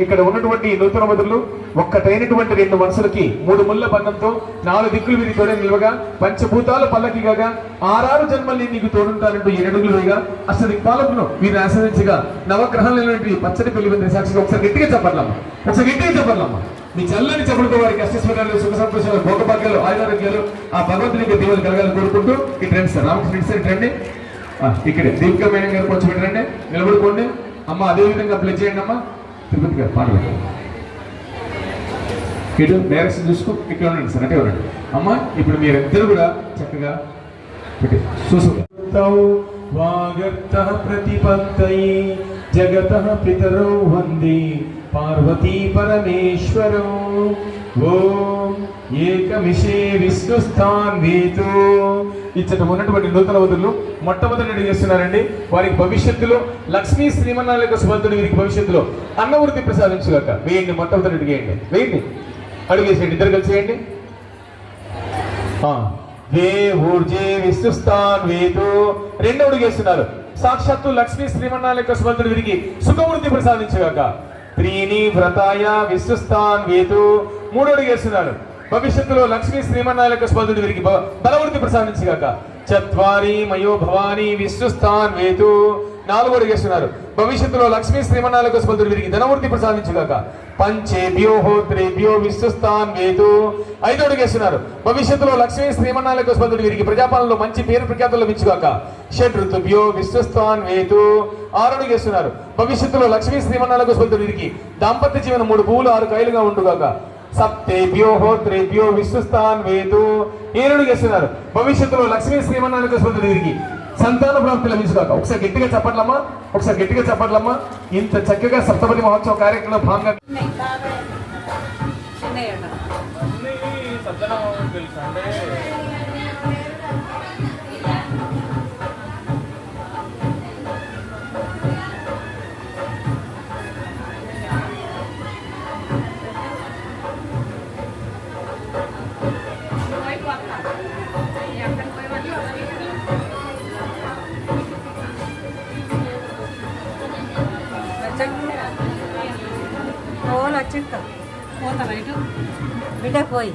ఇక్కడ ఉన్నటువంటి నూతన వధువులు ఒక్కటైనటువంటి రెండు మనసులకి మూడు ముళ్ళ బంధంతో నాలుగు దిక్కులు వీరి తోడే నిలవగా పంచభూతాలు పల్లకిగా ఆరారు జన్మల్ని నీకు తోడుంటానంటూ 7 అడుగులు వేయగా అష్టదిక్పాలకును వీరిని ఆశ్రయించగా నవగ్రహాలైనటువంటి పచ్చడి పెళ్లి విందు సాక్షిగా ఒకసారి గట్టిగా చెప్పట్లమ్మా, ఒకసారి గట్టిగా చెప్పట్లమ్మా. మీ చల్లని చెప్పడంతో వారికి అష్టైశ్వర్యాలు సుఖ సంతోషాలు భోగభాగ్యాలు ఆయురారోగ్యాలు ఆ భగవంతునికి దేవులు కలగాలని కోరుకుంటూ ఇటు రండి సార్, రామకృష్ణ సార్ ఇటు రండి. ఇక్కడే దీపికా మేడం గారు కొంచెం ఇటు రండి, నిలబడుకోండి అమ్మ. అదే విధంగా ప్లే చేయండి అమ్మా. తిరుపతి గారు పాట ఇటు డైరెక్షన్ చూసుకో, ఇక్కడ ఉండండి సార్, అంటే ఉండండి అమ్మ. ఇప్పుడు మీరిద్దరు కూడా చక్కగా పెట్టి ప్రతిపత్తయి జగత పితరౌ వందే పార్వతీ పరమేశ్వరం. ఓం ఏకమిషే విష్ణుస్థాన్వేతో. ఇచ్చట ఉన్నటువంటి నూతన వధువులు మొట్టమొదటి అడుగు చేస్తున్నారండి. వారికి భవిష్యత్తులో లక్ష్మీ శ్రీమన్నారాయణ సుభద్రుడు వీరికి భవిష్యత్తులో అన్నవృత్తి ప్రసాదించుగాక. వేయండి, మొట్టమొదటి అడుగు వేయండి, వేయండి, అడుగు వేసేయండి, ఇద్దరు కలిసి వేయండి. విష్ణుస్థాన్వేతో రెండో అడుగు వేస్తున్నారు. సాక్షాత్తు లక్ష్మీ శ్రీమన్నారాయణ సుభద్రుడు వీరికి సుఖవృత్తి ప్రసాదించుగాక. త్రీని వ్రతాయ విష్ణుస్థాన్వేతో మూడో అడుగు వేస్తున్నారు. భవిష్యత్తులో లక్ష్మీ శ్రీమన్నారాయణ స్పందుడు వీరికి బలవృత్తి ప్రసాదించగాక. చత్వారి మయో భవాని విష్ణుస్థాన్వేతో నాలుగో అడుగు వేస్తున్నారు. భవిష్యత్తులో లక్ష్మీ శ్రీమన్నారాయణ స్పందుడు వీరికి ధనవృత్తి ప్రసాదించగాక. పంచేభ్యో హోత్రేభ్యో విష్ణుస్థాన్వేతో ఐదో అడుగు వేస్తున్నారు. భవిష్యత్తులో లక్ష్మీ శ్రీమన్నారాయణ స్పందుడు వీరికి ప్రజాపాలనలో మంచి పేరు ప్రఖ్యాతులు లభించుగాక. షడ్ ఋతుభ్యో విష్ణుస్థాన్వేతో ఆరు అడుగు వేస్తున్నారు. భవిష్యత్తులో లక్ష్మీ శ్రీమన్నారాయణ స్పందుడు వీరికి దాంపత్య జీవనం 3 పువ్వులు 6 కాయలుగా ఉండుగాక. సప్తేభ్యో హోత్రేభ్యో విష్ణుస్థాన్వేతో 7 అడుగు వేస్తున్నారు. భవిష్యత్తులో లక్ష్మీ శ్రీమన్నారాయణ స్పందుడు వీరికి సంతాన ప్రాప్తి లభించుగాక. ఒకసారి గట్టిగా చెప్పట్లమ్మా, ఒకసారి గట్టిగా చెప్పట్లమ్మా. ఇంత చక్కగా సప్తపది మహోత్సవ కార్యక్రమంలో భాగంగా బిడ్డ పోయి